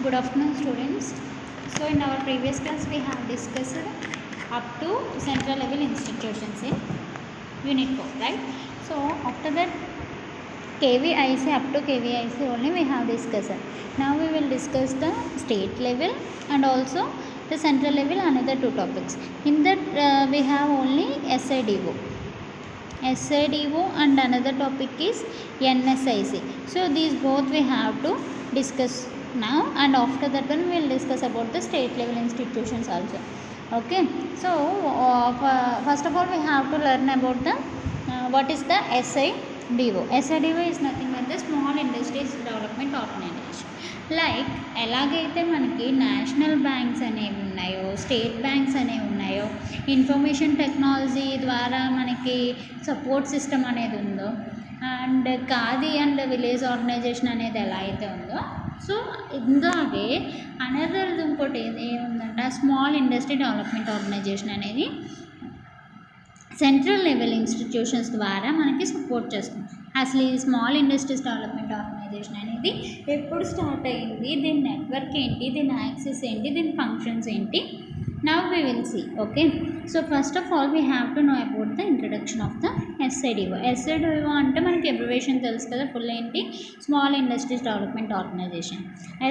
Good afternoon, students. So, in our previous class, we have discussed up to central level institutions in Unit 4, right? So, after that, KVIC up to KVIC only we have discussed. Now, we will discuss the state level and also the central level, another two topics. In that, we have only SIDO. SIDO and another topic is NSIC. So these both we have to discuss now, and after that one we will discuss about the state level institutions also. Okay, so first of all we have to learn about the what is the SIDO. SIDO is nothing but the Small Industries Development Organization. Like ఎలాగైతే మనకి national banks అనేవి ఉన్నాయో, state banks అనేవి ఉన్నాయో, information technology ద్వారా మనకి support system అనేది ఉందో, and khadi and village organisation అనేది ఎలా అయితే ఉందో, సో ఇలాగే అనదర్ ఇంకోటి ఏముందంటే స్మాల్ ఇండస్ట్రీ డెవలప్మెంట్ ఆర్గనైజేషన్ అనేది సెంట్రల్ లెవెల్ ఇన్స్టిట్యూషన్స్ ద్వారా మనకి సపోర్ట్ చేస్తుంది. అసలు ఈ స్మాల్ ఇండస్ట్రీస్ డెవలప్మెంట్ ఆర్గనైజేషన్ అనేది ఎప్పుడు స్టార్ట్ అయ్యింది, దీని నెట్వర్క్ ఏంటి, దీని యాక్సెస్ ఏంటి, దీని ఫంక్షన్స్ ఏంటి, now we will see. Okay, so first of all we have to know about the introduction of the SIDO. SIDO అంటే మనకి అబ్రివేషన్ తెలుసు కదా, ఫుల్ ఏంటి, small industries development organisation.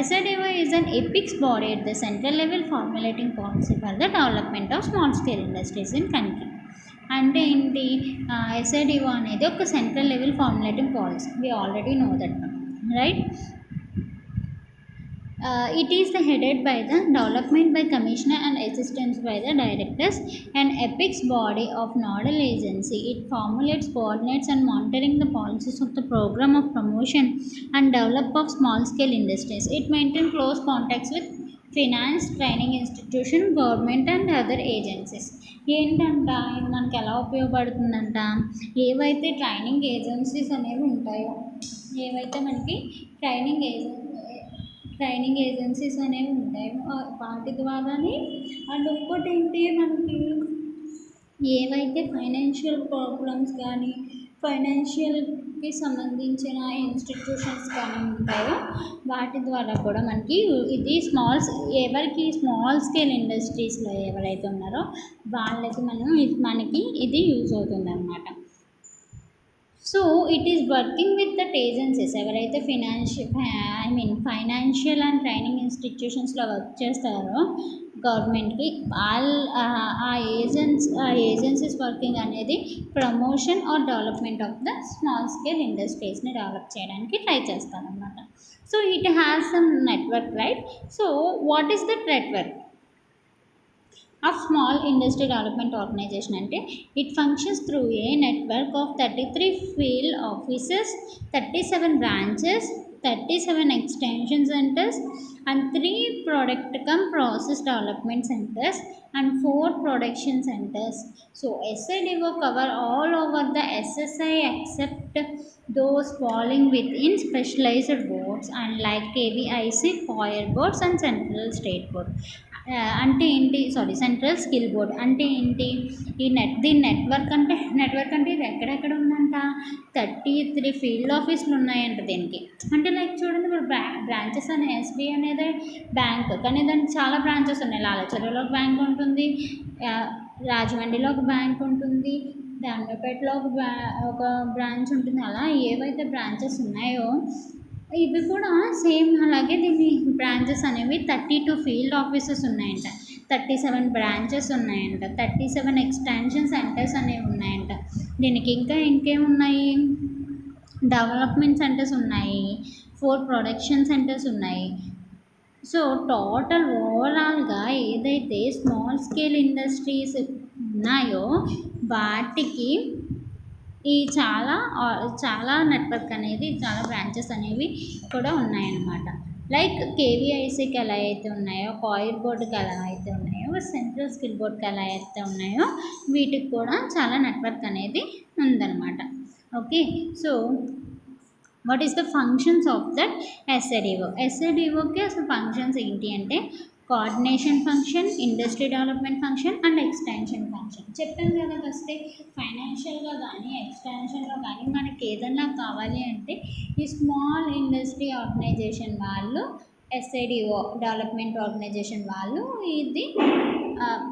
SIDO is an apex body at the central level formulating policy for the development of small scale industries in country. అంటే ఏంటి, SIDO అనేది ఒక central level formulating policy. We already know that one, right? It is headed by the development by commissioner and assistance by the directors, an apex body of nodal agency. It formulates, coordinates and monitoring the policies of the program of promotion and develop of small scale industries. It maintains close contacts with finance, training institution, government and other agencies. ఏంటంట ఇది మనకి ఎలా ఉపయోగపడుతుందంట, ఏవైతే training agencies అనేవి ఉంటాయో, ఏవైతే మనకి training agencies అనేవి ఉంటాయో వాటి ద్వారానే, అండ్ ఇంకోటి ఏంటి, మనకి ఏవైతే ఫైనాన్షియల్ ప్రాబ్లమ్స్ కానీ ఫైనాన్షియల్కి సంబంధించిన ఇన్స్టిట్యూషన్స్ కానీ ఉంటాయో వాటి ద్వారా కూడా మనకి ఇది ఎవరికి స్మాల్ స్కేల్ ఇండస్ట్రీస్లో ఎవరైతే ఉన్నారో వాళ్ళకి మనకి ఇది యూజ్ అవుతుంది అన్నమాట. So it is working with that agencies. ఎవరైతే ఫైనాన్షియల్ అండ్ ట్రైనింగ్ ఇన్స్టిట్యూషన్స్లో వర్క్ చేస్తారో గవర్నమెంట్కి, ఆ ఏజెన్సీస్ వర్కింగ్ అనేది promotion or development of the small scale ఇండస్ట్రీస్ని డెవలప్ చేయడానికి ట్రై చేస్తారనమాట. So it has some network, right? So what is that network of small industry development organization అంటే it functions through a network of 33 field offices, 37 branches, 37 extension centers and 3 product process development centers and 4 production centers. So SIDO cover all over the SSI except those falling within specialized boards and like KVIC, COIR boards and central state board. అంటే ఏంటి, central skill board అంటే ఏంటి, దీని network అంటే ఇది ఎక్కడెక్కడ ఉందంట, 33 field ఆఫీసులు ఉన్నాయంట దీనికి. అంటే లైక్ చూడండి, ఇప్పుడు బ్రాంచెస్ అనే SBI అనేది బ్యాంక్, కానీ దానికి చాలా బ్రాంచెస్ ఉన్నాయి. లాలచెరువులో ఒక బ్యాంక్ ఉంటుంది, రాజమండ్రిలో ఒక బ్యాంక్ ఉంటుంది, దాండపేటలో ఒక బ్రాంచ్ ఉంటుంది. అలా ఏవైతే బ్రాంచెస్ ఉన్నాయో ఇవి కూడా సేమ్ అలాగే దీని బ్రాంచెస్ అనేవి 32 ఫీల్డ్ ఆఫీసెస్ ఉన్నాయంట, 37 బ్రాంచెస్ ఉన్నాయంట, 37 ఎక్స్టెన్షన్ సెంటర్స్ అనేవి ఉన్నాయంట. దీనికి ఇంకేమున్నాయి, డెవలప్మెంట్ సెంటర్స్ ఉన్నాయి, 4 ప్రొడక్షన్ సెంటర్స్ ఉన్నాయి. సో టోటల్ ఓవరాల్గా ఏదైతే స్మాల్ స్కేల్ ఇండస్ట్రీస్ ఉన్నాయో వాటికి ఈ చాలా నెట్వర్క్ అనేది, చాలా బ్రాంచెస్ అనేవి కూడా ఉన్నాయన్నమాట. లైక్ KVICకి ఎలా అయితే ఉన్నాయో, కాయిర్ బోర్డుకి ఎలా అయితే ఉన్నాయో, సెంట్రల్ స్కిల్ బోర్డ్కి ఎలా అయితే ఉన్నాయో వీటికి కూడా చాలా నెట్వర్క్ అనేది ఉందన్నమాట. Okay, so what is the functions of that SIDO? SIDOకి అసలు ఫంక్షన్స్ ఏంటి అంటే coordination function, industry development function and extension function. చెప్పాను కదా, ఫస్ట్ ఫైనాన్షియల్గా కానీ ఎక్స్టెన్షన్లో కానీ మనకి ఏదన్నా కావాలి అంటే ఈ స్మాల్ ఇండస్ట్రీ ఆర్గనైజేషన్ వాళ్ళు ఎస్ఐడిఓ డెవలప్మెంట్ ఆర్గనైజేషన్ వాళ్ళు ఇది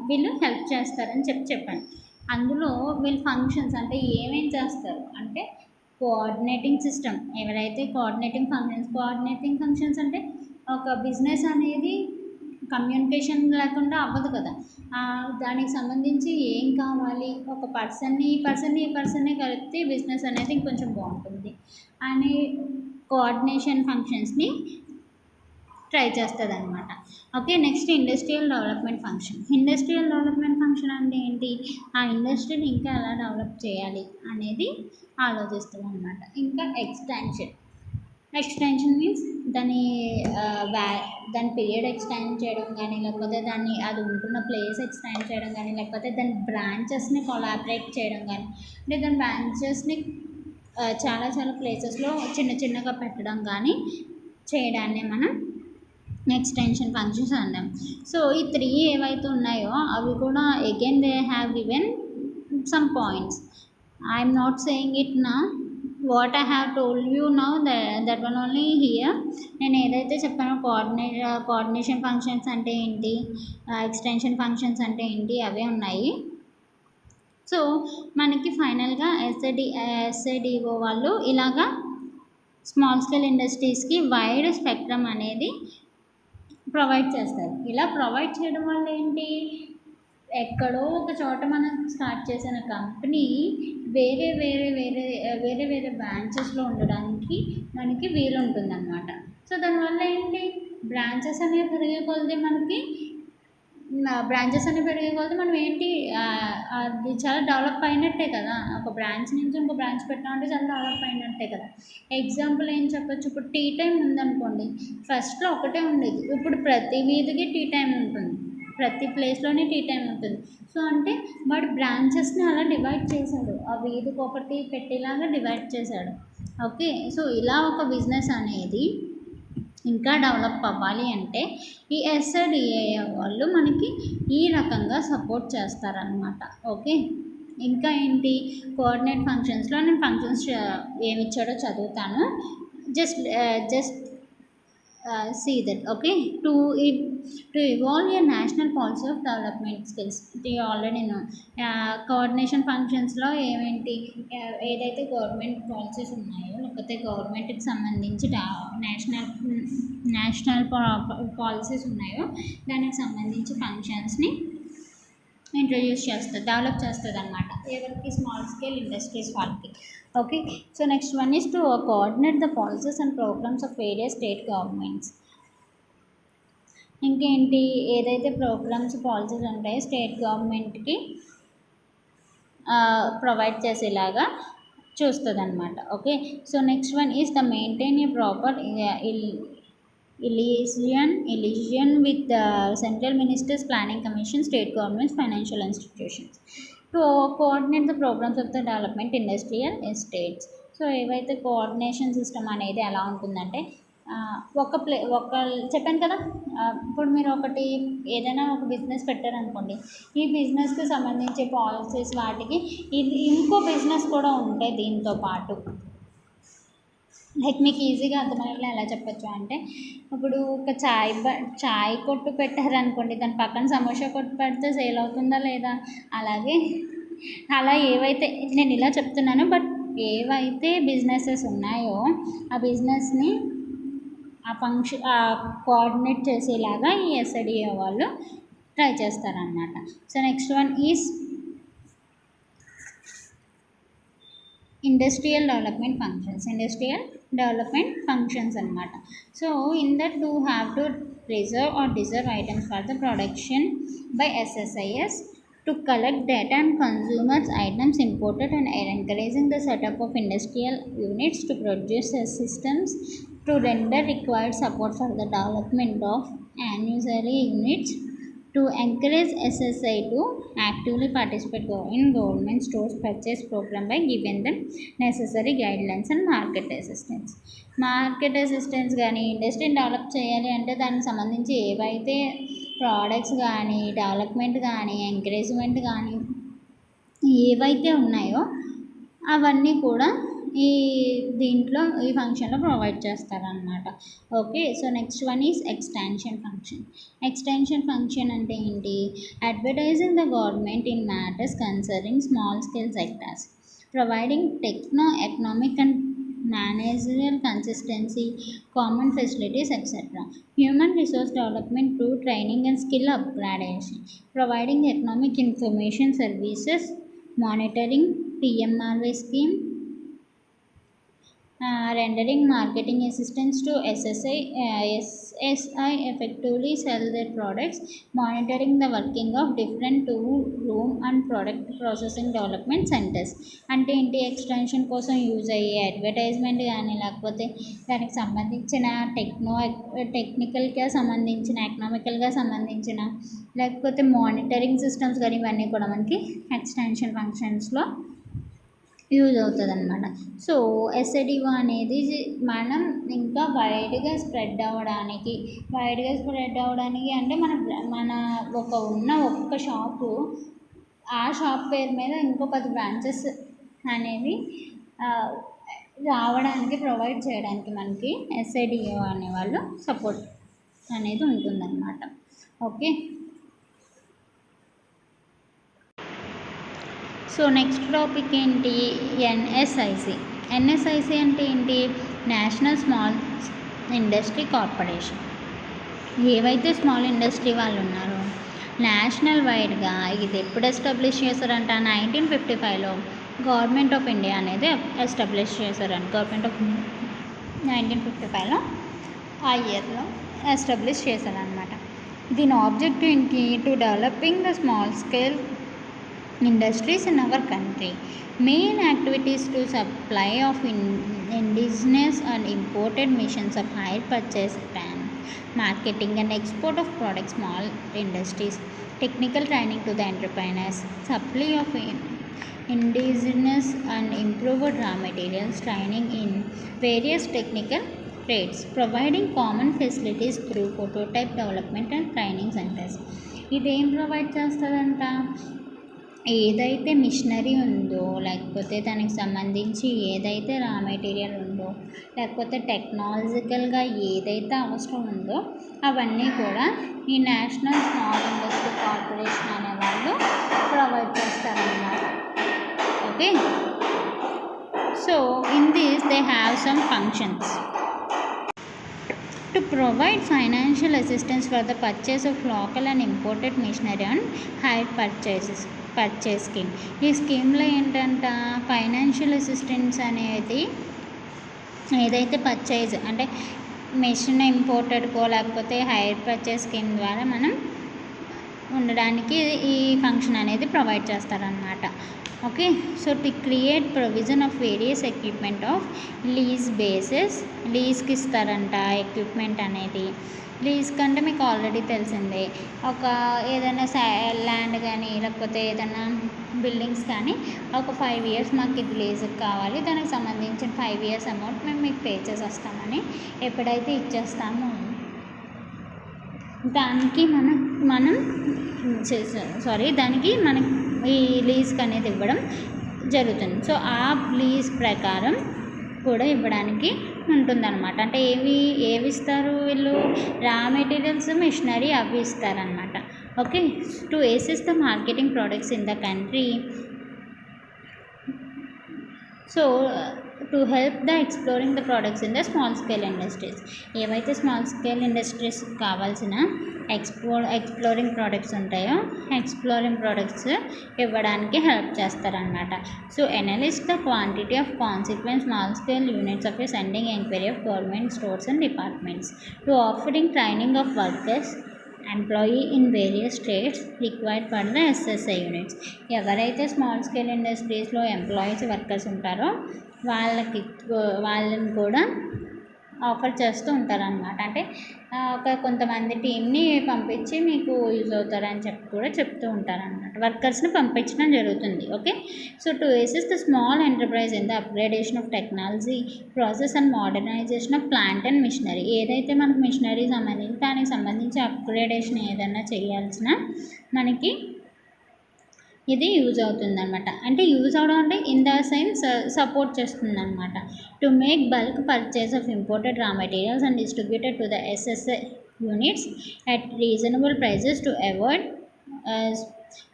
వీళ్ళు హెల్ప్ చేస్తారని చెప్పాను. అందులో వీళ్ళు ఫంక్షన్స్ అంటే ఏమేం చేస్తారు అంటే కోఆర్డినేటింగ్ సిస్టమ్. ఎవరైతే కోఆర్డినేటింగ్ ఫంక్షన్స్ అంటే ఒక బిజినెస్ అనేది కమ్యూనికేషన్ లేకుండా అవ్వదు కదా. దానికి సంబంధించి ఏం కావాలి, ఒక పర్సన్ని కలిపితే బిజినెస్ అనేది ఇంకొంచెం బాగుంటుంది అని కోఆర్డినేషన్ ఫంక్షన్స్ని ట్రై చేస్తుంది అనమాట. Okay, next industrial development function అంటే ఏంటి, ఆ ఇండస్ట్రీని ఇంకా ఎలా డెవలప్ చేయాలి అనేది ఆలోచిస్తుంది అనమాట. ఇంకా ఎక్స్టెన్షన్ మీన్స్ దాని పీరియడ్ ఎక్స్టెండ్ చేయడం కానీ, లేకపోతే అది ఉంటున్న ప్లేస్ ఎక్స్టెండ్ చేయడం కానీ, లేకపోతే దాని బ్రాంచెస్ని కొలాబరేట్ చేయడం కానీ, అంటే దాని బ్రాంచెస్ని చాలా ప్లేసెస్లో చిన్నగా పెట్టడం కానీ చేయడాన్ని మనం ఎక్స్టెన్షన్ ఫంక్షన్స్ అన్నాం. సో ఈ 3 ఏవైతే ఉన్నాయో అవి కూడా again they have given some points. I'm not saying it నా what I have told you now that one only here. నేను ఏదైతే చెప్పానో కోఆర్డినేషన్ ఫంక్షన్స్ అంటే ఏంటి, ఎక్స్టెన్షన్ ఫంక్షన్స్ అంటే ఏంటి, అవే ఉన్నాయి. సో మనకి ఫైనల్గా ఎస్ఐడిఓ వాళ్ళు ఇలాగా స్మాల్ స్కేల్ ఇండస్ట్రీస్కి వైడ్ స్పెక్ట్రమ్ అనేది ప్రొవైడ్ చేస్తారు. ఇలా ప్రొవైడ్ చేయడం వల్ల ఏంటి, ఎక్కడో ఒక చోట మనం స్టార్ట్ చేసిన కంపెనీ వేరే బ్రాంచెస్లో ఉండడానికి మనకి వీలు ఉంటుంది అన్నమాట. సో దానివల్ల ఏంటి, బ్రాంచెస్ అనేవి పెరిగే కొలది మనం ఏంటి అది చాలా డెవలప్ అయినట్టే కదా. ఒక బ్రాంచ్ నుంచి ఇంకో బ్రాంచ్ పెట్టామంటే చాలా డెవలప్ అయినట్టే కదా. ఎగ్జాంపుల్ ఏం చెప్పొచ్చు, ఇప్పుడు టీ టైం ఉందనుకోండి, ఫస్ట్లో ఒకటే ఉండేది, ఇప్పుడు ప్రతి వీధికి టీ టైం ఉంటుంది, ప్రతి ప్లేస్లోనే టీ టైం ఉంటుంది. సో అంటే వాడు బ్రాంచెస్ని అలా డివైడ్ చేశాడు, ఆ వీధికి ఒకటి పెట్టేలాగా డివైడ్ చేశాడు. ఓకే, సో ఇలా ఒక బిజినెస్ అనేది ఇంకా డెవలప్ అవ్వాలి అంటే ఈ ఎస్ఐడిఏ వాళ్ళు మనకి ఈ రకంగా సపోర్ట్ చేస్తారనమాట. ఓకే, ఇంకా ఏంటి, కోఆర్డినేట్ ఫంక్షన్స్లో నేను ఫంక్షన్స్ ఏమి ఇచ్చాడో చదువుతాను. Just see that. Okay, to evolve your national policy of development skills, you already know. Coordination ఫంక్షన్స్లో ఏమేంటి, ఏదైతే గవర్నమెంట్ పాలసీస్ ఉన్నాయో, లేకపోతే గవర్నమెంట్కి సంబంధించి నేషనల్ పాలసీస్ ఉన్నాయో దానికి సంబంధించి ఫంక్షన్స్ని డెవలప్ చేస్తుంది అనమాట. ఎవరికి, స్మాల్ స్కేల్ ఇండస్ట్రీస్ వాళ్ళకి. Okay, so next one is to coordinate the policies and programmes of various state governments. ఇంకేంటి, ఏదైతే ప్రోగ్రామ్స్ పాలసీస్ ఉంటాయో స్టేట్ గవర్నమెంట్కి ప్రొవైడ్ చేసేలాగా చూస్తుంది అనమాట. Okay, so next one is the maintain a proper illusion with the central ministers, planning commission, state governments, financial institutions to coordinate the programs of the development industrial estates. So ఏవైతే coordination system అనేది ఎలా ఉంటుందంటే, ఒక చెప్పాను కదా, ఇప్పుడు మీరు ఏదైనా ఒక బిజినెస్ పెట్టారనుకోండి, ఈ బిజినెస్కి సంబంధించి పాలసీస్ వాటికి ఇది ఇంకో బిజినెస్ కూడా ఉంటాయి దీంతో పాటు. లైక్ మీకు ఈజీగా అర్థమయ్యేలా ఎలా చెప్పచ్చు అంటే, ఇప్పుడు ఒక చాయ్ కొట్టు పెట్టారనుకోండి, దాని పక్కన సమోసా కొట్టు పెడితే సేల్ అవుతుందా లేదా, అలాగే అలా ఏవైతే నేను ఇలా చెప్తున్నాను, బట్ ఏవైతే బిజినెసెస్ ఉన్నాయో ఆ బిజినెస్ని కోఆర్డినేట్ చేసేలాగా ఈ ఎస్ఐడిఏ వాళ్ళు ట్రై చేస్తారన్నమాట. So next one is industrial development functions అనమాట. So in that do have to reserve or deserve items for the production by SSIS to collect data on consumers items imported and encouraging the setup of industrial units to produce systems to render required support for the development of ancillary units to encourage SSI to actively participate in government stores purchase program by giving them necessary guidelines and market assistance కానీ ఇండస్ట్రీని develop చేయాలి అంటే దానికి సంబంధించి ఏవైతే products కానీ, development కానీ, encouragement కానీ ఏవైతే ఉన్నాయో అవన్నీ కూడా ఈ దీంట్లో ఈ ఫంక్షన్లో ప్రొవైడ్ చేస్తారనమాట. Okay, so next one is extension function. Extension function అంటే ఏంటి? Advertising the government in matters concerning small scale sectors, providing economic and managerial consistency, common facilities, etc. Human resource development through training and skill upgradation, providing economic information services, monitoring PMRY scheme, rendering marketing assistance to SSI effectively sell their products, monitoring the working of different tool, room and product processing development centers. అంటే ఏంటి? Extension కోసం use అయ్యే advertisement కానీ లేకపోతే దానికి సంబంధించిన టెక్నికల్గా సంబంధించిన ఎకనామికల్గా సంబంధించిన లేకపోతే మానిటరింగ్ సిస్టమ్స్ కానీ ఇవన్నీ కూడా మనకి ఎక్స్టెన్షన్ ఫంక్షన్స్లో యూజ్ అవుతుంది అనమాట. సో ఎస్ఏడిఓ అనేది మనం ఇంకా వైడ్గా స్ప్రెడ్ అవ్వడానికి అంటే మన ఒక్క షాపు, ఆ షాప్ పేరు మీద ఇంకో 10 బ్రాంచెస్ అనేవి రావడానికి ప్రొవైడ్ చేయడానికి మనకి ఎస్ఐడిఓ అనేవాళ్ళు సపోర్ట్ అనేది ఉంటుందన్నమాట. ఓకే, సో నెక్స్ట్ టాపిక్ ఏంటి? ఎన్ఎస్ఐసి అంటే ఏంటి? National small industry corporation. ఏవైతే స్మాల్ ఇండస్ట్రీ వాళ్ళు ఉన్నారో నేషనల్ వైడ్గా ఇది ఎప్పుడు ఎస్టాబ్లిష్ చేశారంట? 1955లో గవర్నమెంట్ ఆఫ్ ఇండియా అనేది ఎస్టాబ్లిష్ చేశారంట. గవర్నమెంట్ ఆఫ్ 1955లో ఆ ఇయర్లో ఎస్టాబ్లిష్ చేశారనమాట. దీని ఆబ్జెక్టివ్ ఏంటి? To developing the small scale industries in our country. Main activities to supply of indigenous and imported missions of hire purchase and marketing and export of products, small industries, technical training to the entrepreneurs, supply of indigenous and improved raw materials, training in various technical trades, providing common facilities through prototype development and training centers. ఇదేం provide చేస్తుందంట? ఏదైతే machinery ఉందో లేకపోతే దానికి సంబంధించి ఏదైతే raw material ఉందో లేకపోతే టెక్నాలజికల్గా ఏదైతే అవసరం ఉందో అవన్నీ కూడా ఈ నేషనల్ స్మాల్ ఇండస్ట్రీ కార్పొరేషన్ అనే వాళ్ళు ప్రొవైడ్ చేస్తారన్నమాట. Okay, so in this they have some functions. To provide financial assistance for the purchase of local and imported machinery and hire purchase scheme. ఈ స్కీమ్లో ఏంటంట? ఫైనాన్షియల్ అసిస్టెన్స్ అనేది ఏదైతే purchase అంటే machine ఇంపోర్టెడ్కో లేకపోతే హైర్ పర్చేస్ స్కీమ్ ద్వారా మనం ఉండడానికి ఈ ఫంక్షన్ అనేది ప్రొవైడ్ చేస్తారనమాట. Okay, so to create provision of various equipment of lease basis, లీజ్కి ఇస్తారంట ఎక్విప్మెంట్ అనేది. లీజ్ కంటే మీకు ఆల్రెడీ తెలిసిందే, ఒక ఏదైనా ల్యాండ్ కానీ లేకపోతే ఏదైనా బిల్డింగ్స్ కానీ ఒక 5 years మాకు ఇది లీజుకి కావాలి, దానికి సంబంధించిన 5 years అమౌంట్ మేము మీకు పే చేసేస్తామని ఎప్పుడైతే ఇచ్చేస్తామో దానికి దానికి మనకి ఈ లీజ్కి అనేది ఇవ్వడం జరుగుతుంది. సో ఆ లీజ్ ప్రకారం కూడా ఇవ్వడానికి ఉంటుందన్నమాట. అంటే ఏవి ఇస్తారు వీళ్ళు? రా మెటీరియల్స్, మిషనరీ అవి ఇస్తారనమాట. Okay, to assist the marketing products in the country. So to help the exploring the products in the small scale industries. ఏవైతే స్మాల్ స్కేల్ ఇండస్ట్రీస్ కావాల్సిన ఎక్స్ప్లోరింగ్ ప్రోడక్ట్స్ ఉంటాయో ఎక్స్ప్లోరింగ్ ప్రోడక్ట్స్ ఇవ్వడానికి హెల్ప్ చేస్తారనమాట. So analyse the quantity of consequence small scale units of sending enquiry of government stores and departments, to offering training of workers employee in various states required for the SSI units. ఎవరైతే small scale ఇండస్ట్రీస్లో employees workers ఉంటారో వాళ్ళని కూడా offer చేస్తూ ఉంటారనమాట. అంటే కొంతమంది టీంని పంపించి మీకు యూజ్ అవుతారని కూడా చెప్తూ ఉంటారనమాట. వర్కర్స్ని పంపించడం జరుగుతుంది. Okay, so to assist the small enterprise in the upgradation of technology process and modernisation of plant and machinery. ఏదైతే మనకు మిషనరీ సంబంధించి దానికి సంబంధించి అప్గ్రేడేషన్ ఏదైనా చేయాల్సిన మనకి ఇది యూజ్ అవుతుంది అనమాట. అంటే యూజ్ అవడం అంటే ఇన్ ద సెన్స్ సపోర్ట్ చేస్తుంది అనమాట. To make bulk purchase of imported raw materials and distributed to the SSI units at reasonable prices to avoid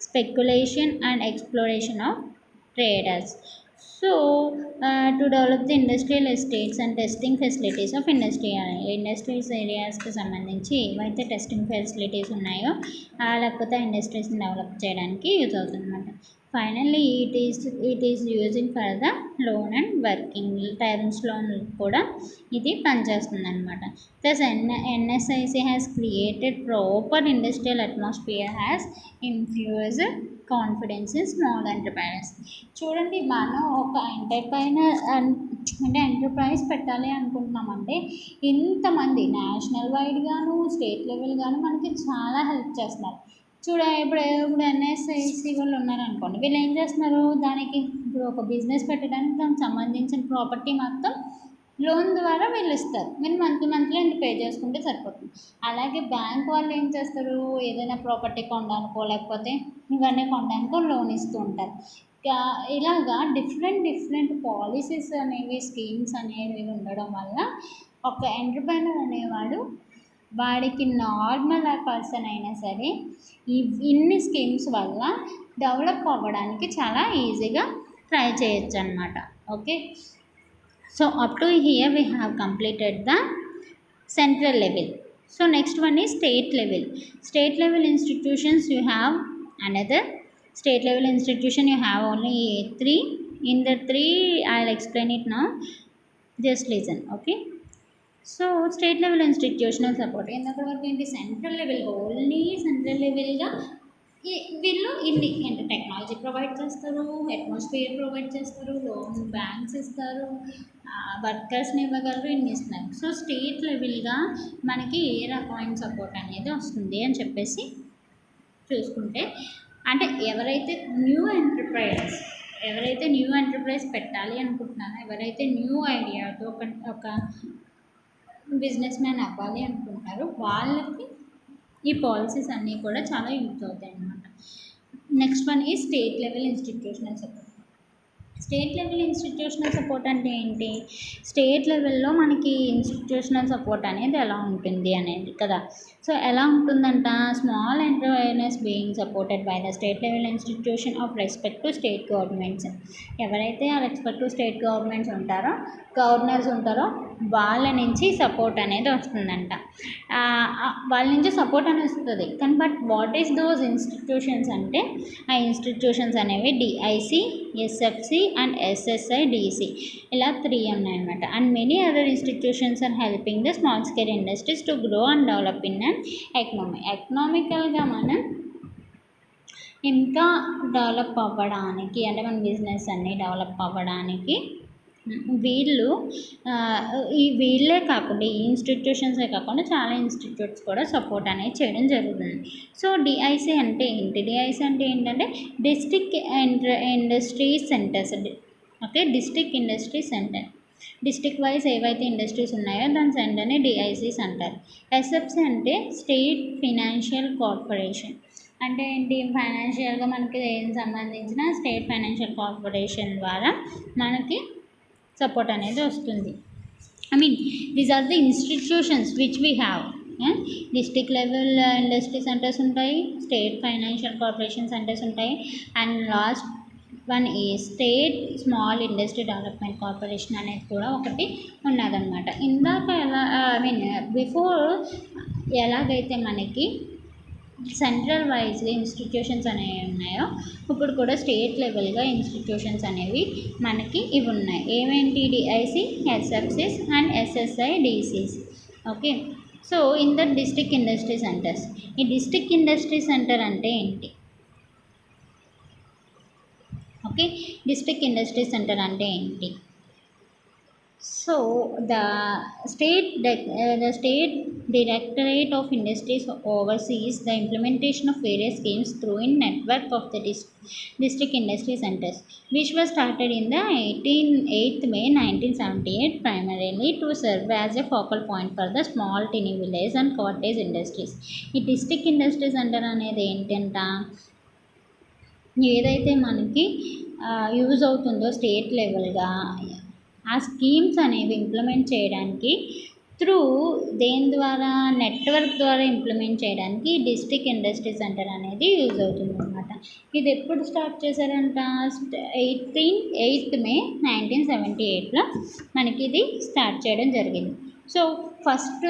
speculation and exploration of traders. So, to develop the industrial estates and testing facilities of industries ఏరియాస్కి సంబంధించి ఏవైతే testing facilities ఉన్నాయో లేకపోతే ఇండస్ట్రీస్ని develop చేయడానికి use అవుతుంది అనమాట. Finally it is using for the loan and working terms loan కూడా ఇది పనిచేస్తుంది అనమాట. Plus NSIC has created proper industrial atmosphere has infuse confidence in small enterprises. చూడండి, మనం ఒక ఎంటర్ప్రైజ్ పెట్టాలి అనుకుంటున్నామంటే ఇంతమంది నేషనల్ వైడ్గాను స్టేట్ లెవెల్ గాను మనకి చాలా హెల్ప్ చేస్తున్నారు. ఇప్పుడు ఎన్ఎస్ఐసి వాళ్ళు ఉన్నారనుకోండి, వీళ్ళు ఏం చేస్తున్నారు, దానికి ఇప్పుడు ఒక బిజినెస్ పెట్టడానికి దానికి సంబంధించిన ప్రాపర్టీ మొత్తం లోన్ ద్వారా వీళ్ళు ఇస్తారు. మీరు మంత్లీ ఇంత పే చేసుకుంటే సరిపోతుంది. అలాగే బ్యాంక్ వాళ్ళు ఏం చేస్తారు, ఏదైనా ప్రాపర్టీ కొనడానికో లేకపోతే ఇవన్నీ కొనడానికో లోన్ ఇస్తూ ఉంటారు. ఇలాగా డిఫరెంట్ పాలసీస్ అనేవి స్కీమ్స్ అనేవి ఉండడం వల్ల ఒక ఎంటర్ప్రైనర్ అనేవాడు వాడికి నార్మల్ పర్సన్ అయినా సరే ఇన్ని స్కీమ్స్ వల్ల డెవలప్ అవ్వడానికి చాలా ఈజీగా ట్రై చేయొచ్చు అనమాట. Okay, so up to here we have completed the central level. So next one is state level. State level institutions, you have another state level institution, you have only 3. In the 3 I'll explain it now, just listen. Okay, so state level institutional support ఎందుకు వరకు ఏంటి, central level only central లెవెల్గా వీళ్ళు ఇన్ని అంటే technology provide చేస్తారు, atmosphere provide చేస్తారు, loan banks ఇస్తారు, వర్కర్స్ని ఇవ్వగలరు, ఇన్ని ఇస్తున్నారు. సో స్టేట్ లెవెల్గా మనకి ఏ రకమైన సపోర్ట్ అనేది వస్తుంది అని చెప్పేసి చూసుకుంటే, అంటే ఎవరైతే న్యూ ఎంటర్ప్రైజ్ పెట్టాలి అనుకుంటున్నారో, ఎవరైతే న్యూ ఐడియాతో ఒక బిజినెస్ మ్యాన్ అవ్వాలి అనుకుంటారో వాళ్ళకి ఈ పాలసీస్ అన్నీ కూడా చాలా యూజ్ అవుతాయి అన్నమాట. నెక్స్ట్ వన్ ఈ state level institutional support. State level institutional support అంటే ఏంటి, స్టేట్ లెవెల్లో మనకి ఇన్స్టిట్యూషనల్ సపోర్ట్ అనేది ఎలా ఉంటుంది అనేది కదా. సో ఎలా ఉంటుందంట, small entrepreneurs being supported by the state level institution of respect to state governments. ఎవరైతే ఆ రెస్పెక్ట్ టు స్టేట్ గవర్నర్స్ ఉంటారో వాళ్ళ నుంచి సపోర్ట్ అనేది వస్తుందంట. వాళ్ళ నుంచి సపోర్ట్ అనేది వస్తుంది. కానీ but what is those institutions అంటే, ఆ ఇన్స్టిట్యూషన్స్ అనేవి డిఐసి, ఎస్ఎఫ్సి అండ్ ఎస్ఎస్ఐడిసి ఇలా 3 ఉన్నాయన్నమాట. And many other institutions are helping the small scale industries to grow and develop in an ఎకనామికల్గా మనం ఇంకా డెవలప్ అవ్వడానికి, అంటే మన బిజినెస్ అన్నీ డెవలప్ అవ్వడానికి వీళ్ళే కాకుండా ఈ ఇన్స్టిట్యూషన్సే కాకుండా చాలా ఇన్స్టిట్యూట్స్ కూడా సపోర్ట్ అనేది చేయడం జరుగుతుంది. సో డిఐసి అంటే ఏంటి, డిఐసి అంటే ఏంటంటే district industry centres. Okay, district industry centre, district wise ఏవైతే ఇండస్ట్రీస్ ఉన్నాయో దాని సెంటర్ని డిఐసిస్ అంటారు. ఎస్ఎఫ్సి అంటే స్టేట్ ఫైనాన్షియల్ కార్పొరేషన్. అంటే ఏంటి, ఫైనాన్షియల్గా మనకి ఏం సంబంధించిన స్టేట్ ఫైనాన్షియల్ కార్పొరేషన్ ద్వారా మనకి సపోర్ట్ అనేది వస్తుంది. These are the institutions which we have. District level industry centres ఉంటాయి, స్టేట్ ఫైనాన్షియల్ కార్పొరేషన్ సెంటర్స్ ఉంటాయి, అండ్ లాస్ట్ వన్ ఈ state small industry development corporation అనేది కూడా ఒకటి ఉన్నదన్నమాట. ఇందాక బిఫోర్ ఎలాగైతే మనకి సెంట్రల్ వైజ్గా ఇన్స్టిట్యూషన్స్ అనేవి ఉన్నాయో, ఇప్పుడు కూడా స్టేట్ లెవెల్గా ఇన్స్టిట్యూషన్స్ అనేవి మనకి ఇవి ఉన్నాయి. ఏమేంటి, DIC, SFCs and SSIDCs. Okay, so in the district industry centers. ఈ డిస్ట్రిక్ట్ ఇండస్ట్రీ సెంటర్ అంటే ఏంటి, ఓకే, డిస్ట్రిక్ట్ ఇండస్ట్రీ సెంటర్ అంటే ఏంటి. So the state directorate of industries oversees the implementation of various schemes through a network of the district industry centers, which was started in the 8th May 1978 primarily to serve as a focal point for the small tiny village and cottage industries. ఈ district industry center అనేది ఏంటంట, ఏదైతే మనకి use అవుతుందో state లెవెల్గా ఆ schemes అనేవి implement చేయడానికి త్రూ దేని ద్వారా నెట్వర్క్ ద్వారా ఇంప్లిమెంట్ చేయడానికి డిస్ట్రిక్ట్ ఇండస్ట్రీ సెంటర్ అనేది యూజ్ అవుతుంది అనమాట. ఇది ఎప్పుడు స్టార్ట్ చేశారంట? 8th May 1978లో మనకి ఇది స్టార్ట్ చేయడం జరిగింది. సో ఫస్ట్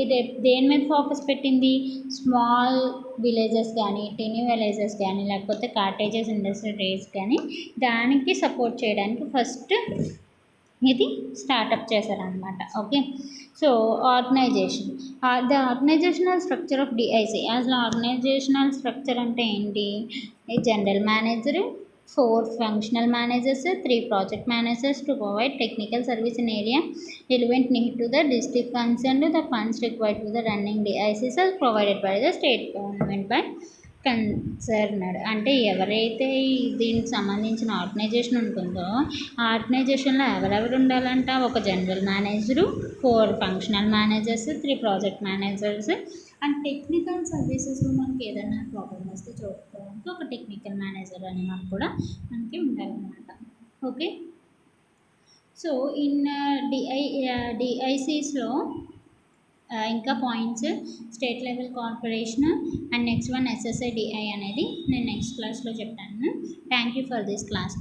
ఇది దేని మీద ఫోకస్ పెట్టింది? స్మాల్ విలేజెస్ కానీ, టినీ విలేజెస్ కానీ, లేకపోతే కాటేజెస్ ఇండస్ట్రీస్ కానీ దానికి సపోర్ట్ చేయడానికి ఫస్ట్ ఇది స్టార్టప్ చేశారనమాట. Okay, so organisation, the organisational structure of DIC. అసలు ఆర్గనైజేషనల్ స్ట్రక్చర్ అంటే ఏంటి? General manager, 4 functional managers, 3 project managers to provide technical service in area relevant need to the district concerned. The funds required to the running DICs are provided by the state government by కన్సర్నడ్. అంటే ఎవరైతే దీనికి సంబంధించిన organisation ఉంటుందో ఆ ఆర్గనైజేషన్లో ఎవరెవరు ఉండాలంట? ఒక general manager, 4 functional managers, 3 project managers and technical సర్వీసెస్లో మనకి ఏదైనా ప్రాబ్లమ్ వస్తే చూసుకోవడానికి ఒక టెక్నికల్ మేనేజర్ అని మనకు కూడా మనకి ఉండాలన్నమాట. ఓకే, సో ఇన్ డిఐసిస్లో ఇంకా points state level corporation and next one SSIDI అనేది నేను నెక్స్ట్ క్లాస్లో చెప్తాను. Thank you for this class.